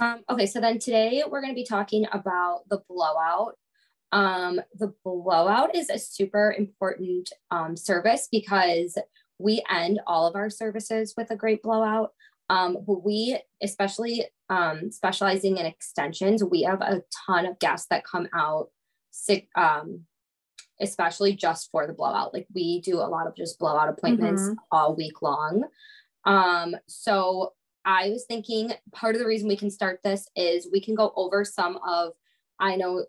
Okay, so then today we're going to be talking about the blowout. The blowout is a super important service because we end all of our services with a great blowout. But we, especially specializing in extensions, we have a ton of guests that come out sick, especially just for the blowout. Like we do a lot of just blowout appointments all week long. So I was thinking part of the reason we can start this is we can go over some of, I know,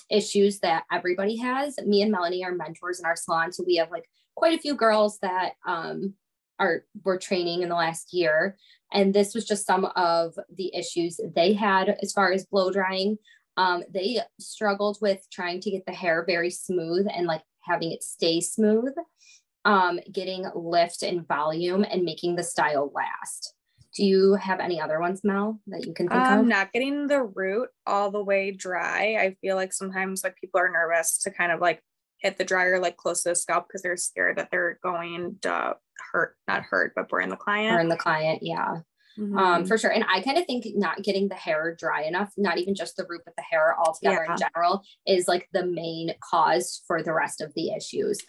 issues that everybody has. Me and Melanie are mentors in our salon. So we have like quite a few girls that were training in the last year. And this was just some of the issues they had as far as blow drying. They struggled with trying to get the hair very smooth and like having it stay smooth, getting lift and volume and making the style last. Do you have any other ones, Mel, that you can think of? Not getting the root all the way dry. I feel like sometimes like people are nervous to kind of like hit the dryer like close to the scalp because they're scared that they're going to not hurt, but burn the client. Burn the client, yeah. For sure. And I kind of think not getting the hair dry enough, not even just the root, but the hair altogether in general is like the main cause for the rest of the issues.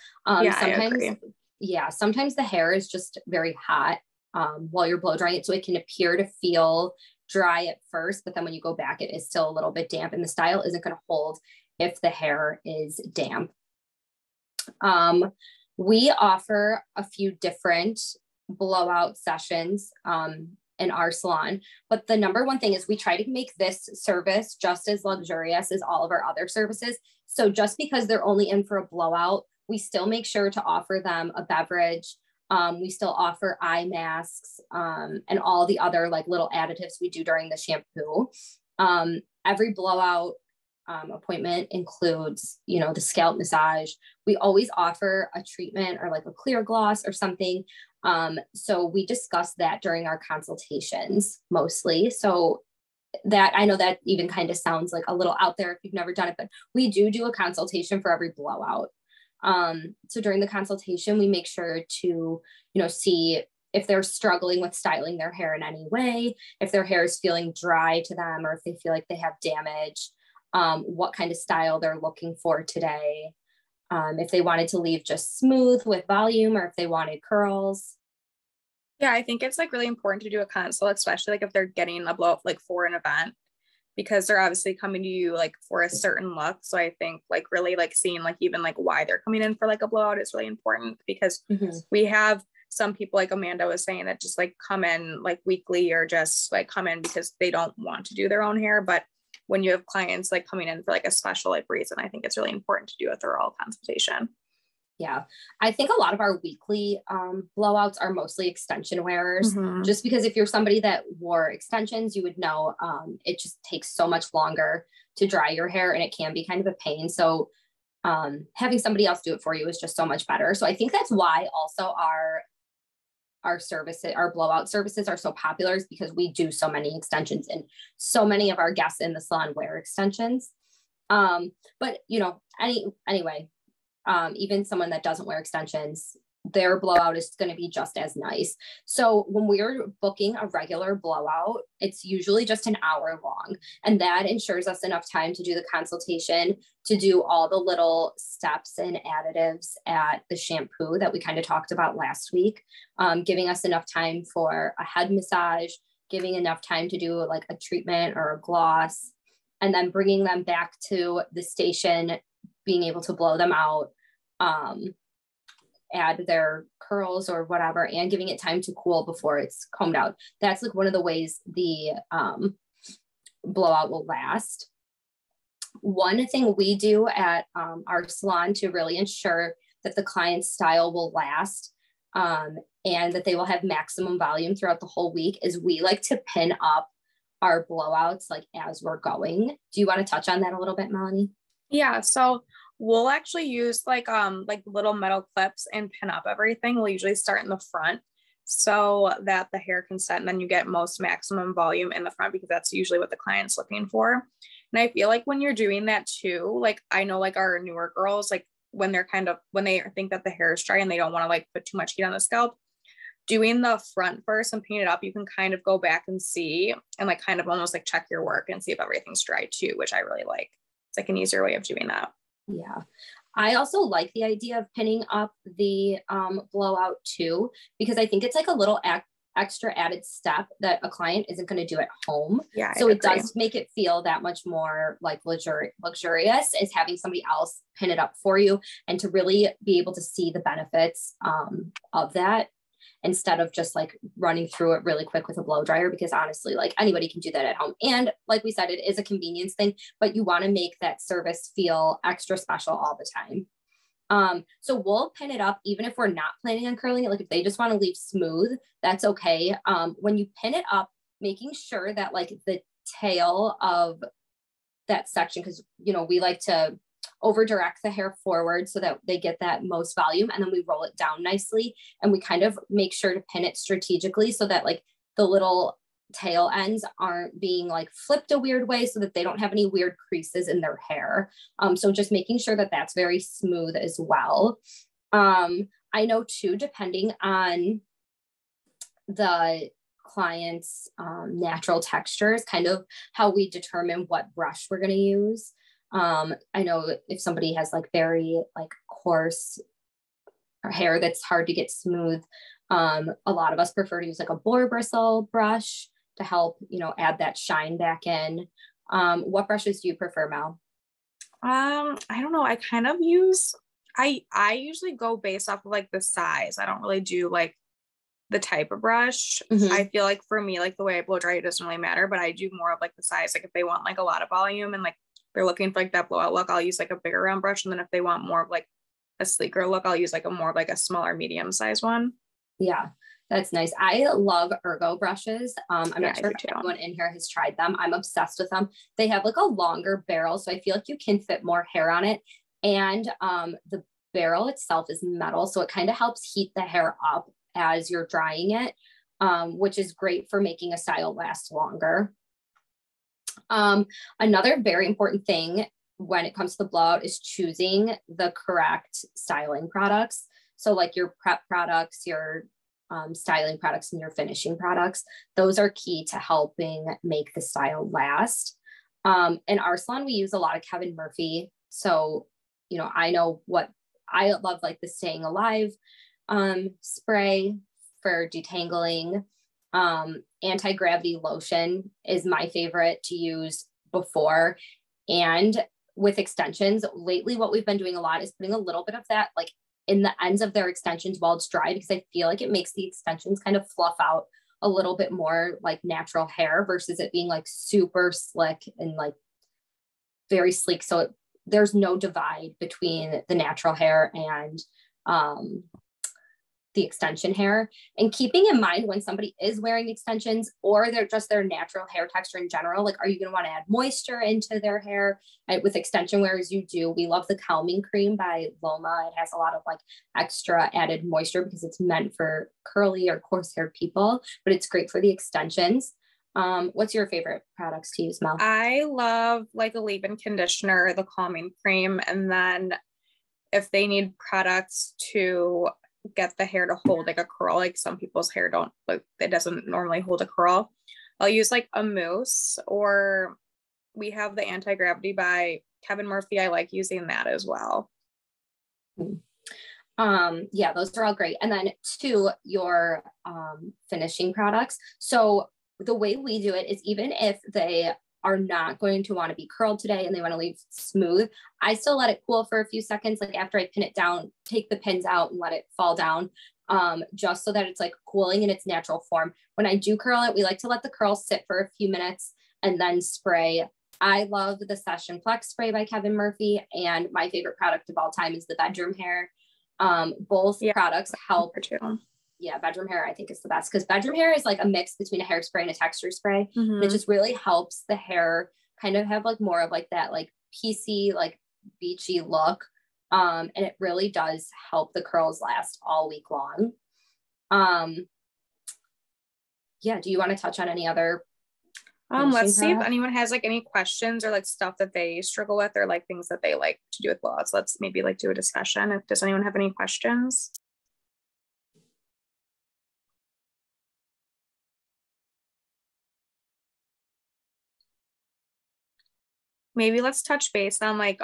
Sometimes the hair is just very hot while you're blow drying it. So it can appear to feel dry at first, but then when you go back, it is still a little bit damp and the style isn't going to hold if the hair is damp. We offer a few different blowout sessions in our salon, but the number one thing is we try to make this service just as luxurious as all of our other services. So just because they're only in for a blowout, we still make sure to offer them a beverage. We still offer eye masks and all the other like little additives we do during the shampoo. Every blowout appointment includes, the scalp massage. We always offer a treatment or like a clear gloss or something. So we discuss that during our consultations mostly. So that, I know that even kind of sounds like a little out there if you've never done it, but we do a consultation for every blowout. So during the consultation, we make sure to, see if they're struggling with styling their hair in any way, if their hair is feeling dry to them, or if they feel like they have damage, what kind of style they're looking for today. If they wanted to leave just smooth with volume or if they wanted curls. Yeah, I think it's like really important to do a consult, especially like if they're getting a blow up like for an event, because they're obviously coming to you like for a certain look. So I think like really like seeing like even like why they're coming in for like a blowout is really important because we have some people like Amanda was saying that just like come in like weekly or just like come in because they don't want to do their own hair. But when you have clients like coming in for like a special like reason, I think it's really important to do a thorough consultation. Yeah, I think a lot of our weekly blowouts are mostly extension wearers, just because if you're somebody that wore extensions, you would know it just takes so much longer to dry your hair and it can be kind of a pain. So having somebody else do it for you is just so much better. So I think that's why also our services, our blowout services are so popular is because we do so many extensions and so many of our guests in the salon wear extensions. But anyway, even someone that doesn't wear extensions, their blowout is going to be just as nice. So when we're booking a regular blowout, it's usually just an hour long. And that ensures us enough time to do the consultation, to do all the little steps and additives at the shampoo that we kind of talked about last week, giving us enough time for a head massage, giving enough time to do like a treatment or a gloss, and then bringing them back to the station, being able to blow them out, add their curls or whatever, and giving it time to cool before it's combed out. That's like one of the ways the blowout will last. One thing we do at our salon to really ensure that the client's style will last and that they will have maximum volume throughout the whole week is we like to pin up our blowouts like as we're going. Do you want to touch on that a little bit, Melanie? Yeah, so we'll actually use like little metal clips and pin up everything. We'll usually start in the front so that the hair can set and then you get most maximum volume in the front because that's usually what the client's looking for. And I feel like when you're doing that too, like I know like our newer girls, like when they think that the hair is dry and they don't want to like put too much heat on the scalp, doing the front first and paint it up, you can kind of go back and see and like kind of almost like check your work and see if everything's dry too, which I really like. It's like an easier way of doing that. Yeah. I also like the idea of pinning up the blowout too, because I think it's like a little extra added step that a client isn't going to do at home. Yeah. So it does make it feel that much more like luxurious is having somebody else pin it up for you and to really be able to see the benefits of that instead of just like running through it really quick with a blow dryer, because honestly, like anybody can do that at home. And like we said, it is a convenience thing, but you want to make that service feel extra special all the time. So we'll pin it up even if we're not planning on curling it. Like if they just want to leave smooth, that's okay. When you pin it up, making sure that like the tail of that section, because you know, we like to over direct the hair forward so that they get that most volume, and then we roll it down nicely, and we kind of make sure to pin it strategically so that like the little tail ends aren't being like flipped a weird way so that they don't have any weird creases in their hair. So just making sure that that's very smooth as well. I know too, depending on the client's natural textures, kind of how we determine what brush we're going to use. I know if somebody has like very like coarse hair that's hard to get smooth, a lot of us prefer to use like a boar bristle brush to help, you know, add that shine back in. What brushes do you prefer, Mel? I don't know. I kind of use, I usually go based off of like the size. I don't really do like the type of brush. Mm-hmm. I feel like for me, like the way I blow dry, it doesn't really matter, but I do more of like the size. Like if they want like a lot of volume and like they're looking for like that blowout look, I'll use like a bigger round brush. And then if they want more of like a sleeker look, I'll use like a more of like a smaller medium size one. Yeah, that's nice. I love Ergo brushes. I'm not sure if anyone in here has tried them. I'm obsessed with them. They have like a longer barrel, so I feel like you can fit more hair on it. And the barrel itself is metal, so it kind of helps heat the hair up as you're drying it, which is great for making a style last longer. Another very important thing when it comes to the blowout is choosing the correct styling products. So like your prep products, your styling products, and your finishing products, those are key to helping make the style last. In our salon, we use a lot of Kevin Murphy. So, you know, I know what I love, like the Staying Alive spray for detangling. Anti-gravity lotion is my favorite to use before. And with extensions, lately what we've been doing a lot is putting a little bit of that like in the ends of their extensions while it's dry, because I feel like it makes the extensions kind of fluff out a little bit more like natural hair versus it being like super slick and like very sleek. So there's no divide between the natural hair and the extension hair. And keeping in mind when somebody is wearing extensions or they're just their natural hair texture in general, like, are you going to want to add moisture into their hair? And with extension wearers, you do. We love the calming cream by Loma. It has a lot of like extra added moisture because it's meant for curly or coarse haired people, but it's great for the extensions. What's your favorite products to use, Mel? I love like a leave-in conditioner, the calming cream, and then if they need products to get the hair to hold like a curl, like some people's hair don't, like it doesn't normally hold a curl, I'll use like a mousse, or we have the anti-gravity by Kevin Murphy. I like using that as well. Yeah, those are all great. And then to your finishing products. So the way we do it is even if they are not going to want to be curled today and they want to leave smooth, I still let it cool for a few seconds. Like after I pin it down, take the pins out and let it fall down, just so that it's like cooling in its natural form. When I do curl it, we like to let the curl sit for a few minutes and then spray. I love the Session Flex spray by Kevin Murphy, and my favorite product of all time is the bedroom hair. Both products help. Yeah, bedroom hair I think is the best, because bedroom hair is like a mix between a hairspray and a texture spray. Mm-hmm. It just really helps the hair kind of have like more of like that like piecey, like beachy look. And it really does help the curls last all week long. Yeah, do you want to touch on any other let's see if anyone has like any questions or like stuff that they struggle with or like things that they like to do with blowouts. Let's maybe like do a discussion. Does anyone have any questions? maybe let's touch base on like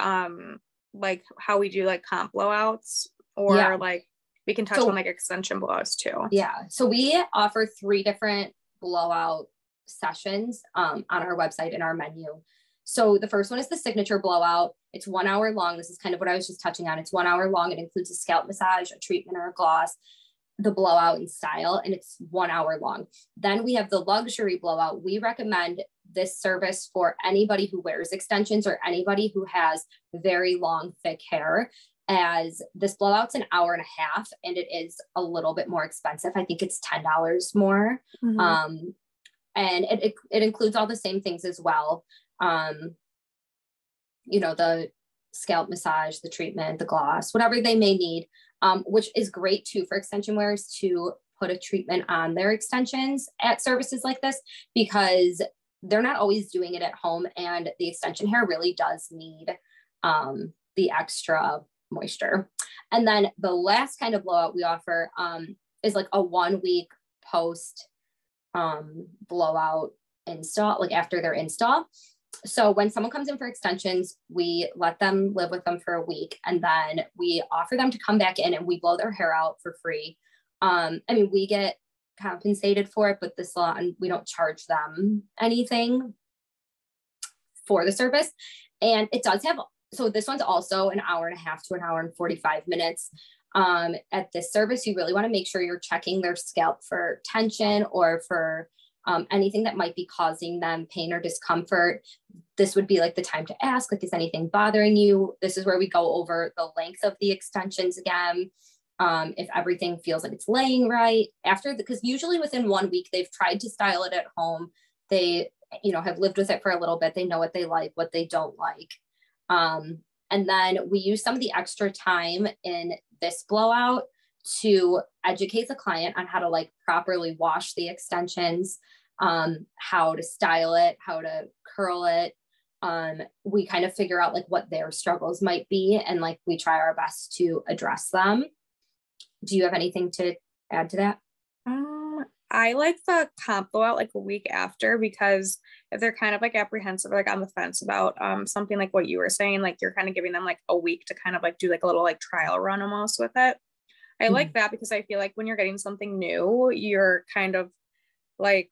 how we do like comp blowouts, or Yeah. like we can touch on like extension blowouts too. Yeah. So we offer 3 different blowout sessions on our website in our menu. So the first one is the signature blowout. It's 1 hour long. This is kind of what I was just touching on. It's 1 hour long. It includes a scalp massage, a treatment, or a gloss, the blowout and style, and it's 1 hour long. Then we have the luxury blowout. We recommend this service for anybody who wears extensions or anybody who has very long, thick hair, as this blowout's an hour and a half, and it is a little bit more expensive. I think it's $10 more. And it includes all the same things as well. You know, the scalp massage, the treatment, the gloss, whatever they may need, which is great too for extension wearers to put a treatment on their extensions at services like this, because they're not always doing it at home, and the extension hair really does need the extra moisture. And then the last kind of blowout we offer is like a 1 week post blowout install, like after their install. So when someone comes in for extensions, we let them live with them for a week, and then we offer them to come back in and we blow their hair out for free. I mean, we get compensated for it, but the salon, we don't charge them anything for the service. And it does have, so this one's also an hour and a half to an hour and 45 minutes. At this service, you really want to make sure you're checking their scalp for tension or for anything that might be causing them pain or discomfort. This would be like the time to ask, like, is anything bothering you? This is where we go over the length of the extensions again. If everything feels like it's laying right after, because usually within 1 week, they've tried to style it at home. They, you know, have lived with it for a little bit. They know what they like, what they don't like. And then we use some of the extra time in this blowout to educate the client on how to like properly wash the extensions, how to style it, how to curl it. We kind of figure out like what their struggles might be, and like we try our best to address them. Do you have anything to add to that? I like the comp blowout like a week after, because if they're kind of like apprehensive, like on the fence about something like what you were saying, like you're kind of giving them like a week to kind of like do like a little like trial run almost with it. I like that, because I feel like when you're getting something new, you're kind of like,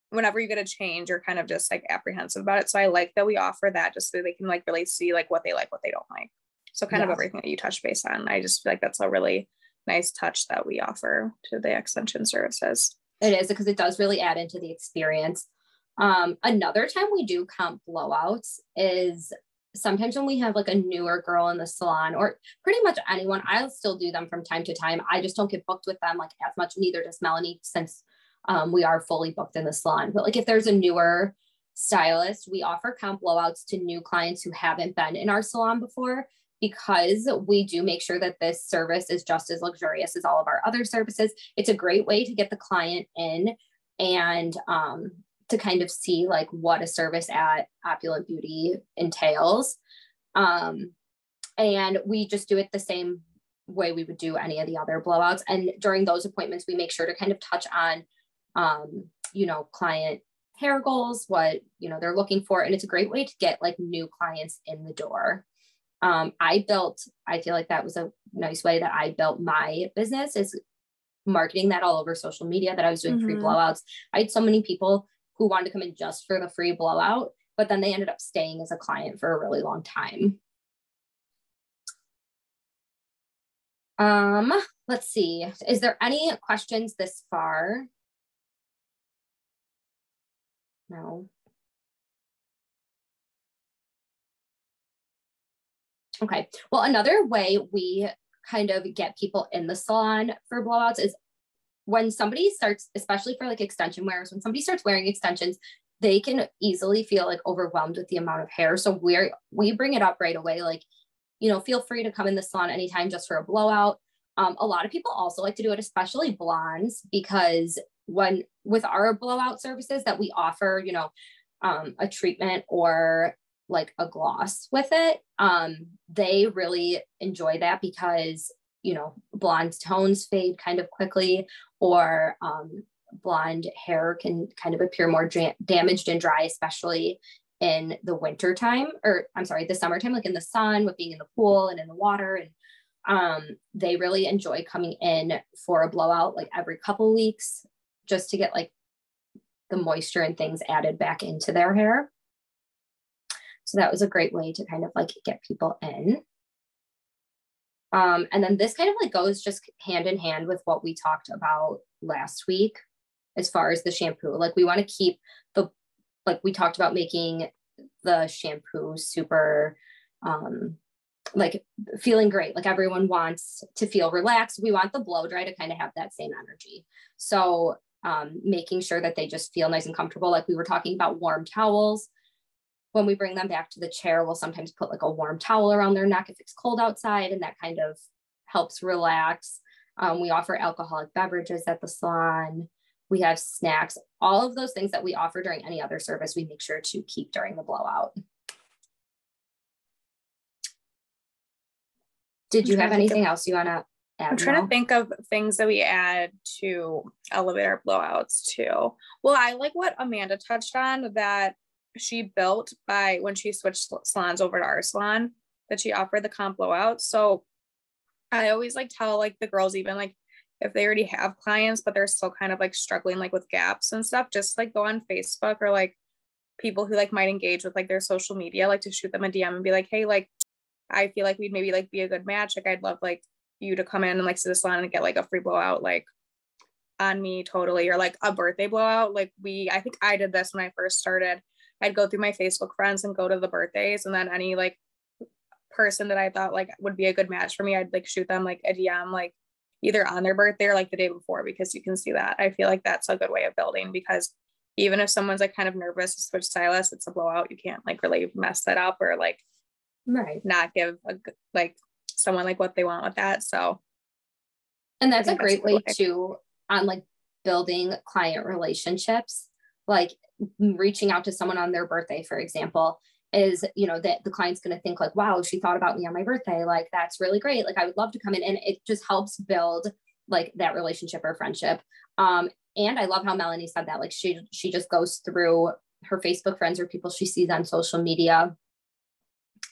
whenever you get a change, you're kind of just like apprehensive about it. So I like that we offer that, just so they can like really see like what they like, what they don't like. So kind of everything that you touch base on. I just feel like that's a really nice touch that we offer to the extension services. It is, because it does really add into the experience. Another time we do comp blowouts is sometimes when we have like a newer girl in the salon, or pretty much anyone. I'll still do them from time to time. I just don't get booked with them like as much, neither does Melanie, since we are fully booked in the salon. But like if there's a newer stylist, we offer comp blowouts to new clients who haven't been in our salon before, because we do make sure that this service is just as luxurious as all of our other services. It's a great way to get the client in and to kind of see like what a service at Opulent Beauty entails. And we just do it the same way we would do any of the other blowouts. And during those appointments, we make sure to kind of touch on, you know, client hair goals, what, you know, they're looking for. And it's a great way to get like new clients in the door. I feel like that was a nice way that I built my business, is marketing that all over social media, that I was doing free blowouts. I had so many people who wanted to come in just for the free blowout, but then they ended up staying as a client for a really long time. Let's see. Is there any questions this far? No. Okay. Well, another way we kind of get people in the salon for blowouts is when somebody starts, especially for like extension wearers, when somebody starts wearing extensions, they can easily feel like overwhelmed with the amount of hair. So we bring it up right away. Like, you know, feel free to come in the salon anytime just for a blowout. A lot of people also like to do it, especially blondes, because with our blowout services that we offer, you know, a treatment or like a gloss with it, they really enjoy that, because, you know, blonde tones fade kind of quickly, or blonde hair can kind of appear more damaged and dry, especially in the winter time, or I'm sorry, the summertime, like in the sun with being in the pool and in the water. And they really enjoy coming in for a blowout like every couple weeks just to get like the moisture and things added back into their hair. So that was a great way to kind of like get people in. And then this kind of like goes just hand in hand with what we talked about last week as far as the shampoo. Like we want to keep like we talked about making the shampoo super, like feeling great. Like everyone wants to feel relaxed. We want the blow dry to kind of have that same energy. So making sure that they just feel nice and comfortable. Like we were talking about warm towels. When we bring them back to the chair, we'll sometimes put like a warm towel around their neck if it's cold outside, and that kind of helps relax. We offer alcoholic beverages at the salon. We have snacks, all of those things that we offer during any other service, we make sure to keep during the blowout. Did you have anything else you want to add? I'm trying to think of things that we add to elevate our blowouts too. Well, I like what Amanda touched on, that she built by when she switched salons over to our salon, that she offered the comp blowout. So I always like tell like the girls, even like if they already have clients, but they're still kind of like struggling like with gaps and stuff, just like go on Facebook or like people who like might engage with like their social media, like to shoot them a DM and be like, hey, like, I feel like we'd maybe like be a good match. Like I'd love like you to come in and like sit the salon and get like a free blowout, like on me totally, or like a birthday blowout. Like I think I did this when I first started. I'd go through my Facebook friends and go to the birthdays, and then any like person that I thought like would be a good match for me, I'd like shoot them like a DM, like either on their birthday or like the day before, because you can see that. I feel like that's a good way of building, because even if someone's like kind of nervous to switch stylists, it's a blowout. You can't like really mess that up or like not give like someone like what they want with that. So, and that's a great way too on like building client relationships, like reaching out to someone on their birthday, for example, is, you know, that the client's going to think like, wow, she thought about me on my birthday. Like, that's really great. Like, I would love to come in, and it just helps build like that relationship or friendship. And I love how Melanie said that, like, she just goes through her Facebook friends or people she sees on social media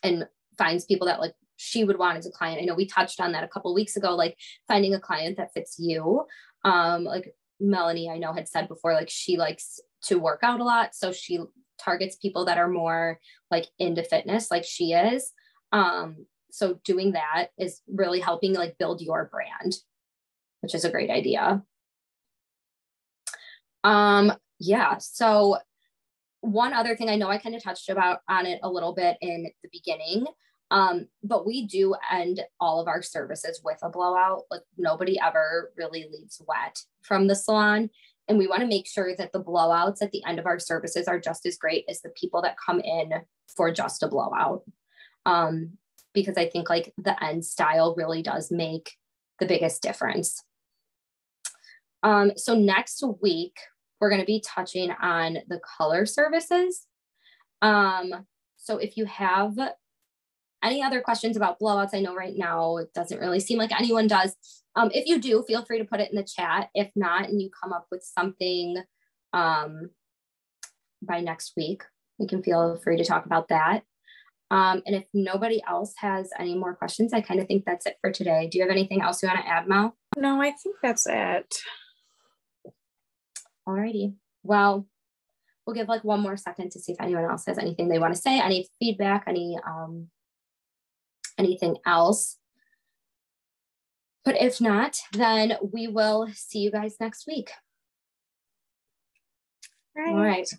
and finds people that like she would want as a client. I know we touched on that a couple of weeks ago, like finding a client that fits you. Like Melanie, I know, had said before, like she likes to work out a lot. So she targets people that are more like into fitness, like she is. So doing that is really helping like build your brand, which is a great idea. Yeah. So one other thing, I know I kind of touched on it a little bit in the beginning, but we do end all of our services with a blowout. Like nobody ever really leaves wet from the salon. And we want to make sure that the blowouts at the end of our services are just as great as the people that come in for just a blowout. Because I think like the end style really does make the biggest difference. So next week, we're going to be touching on the color services. So if you have any other questions about blowouts, I know right now it doesn't really seem like anyone does. If you do, feel free to put it in the chat. If not, and you come up with something by next week, we can feel free to talk about that. And if nobody else has any more questions, I kind of think that's it for today. Do you have anything else you want to add, Mel? No, I think that's it. Alrighty. Well, we'll give like one more second to see if anyone else has anything they want to say, any feedback, anything else. But if not, then we will see you guys next week. Right. All right.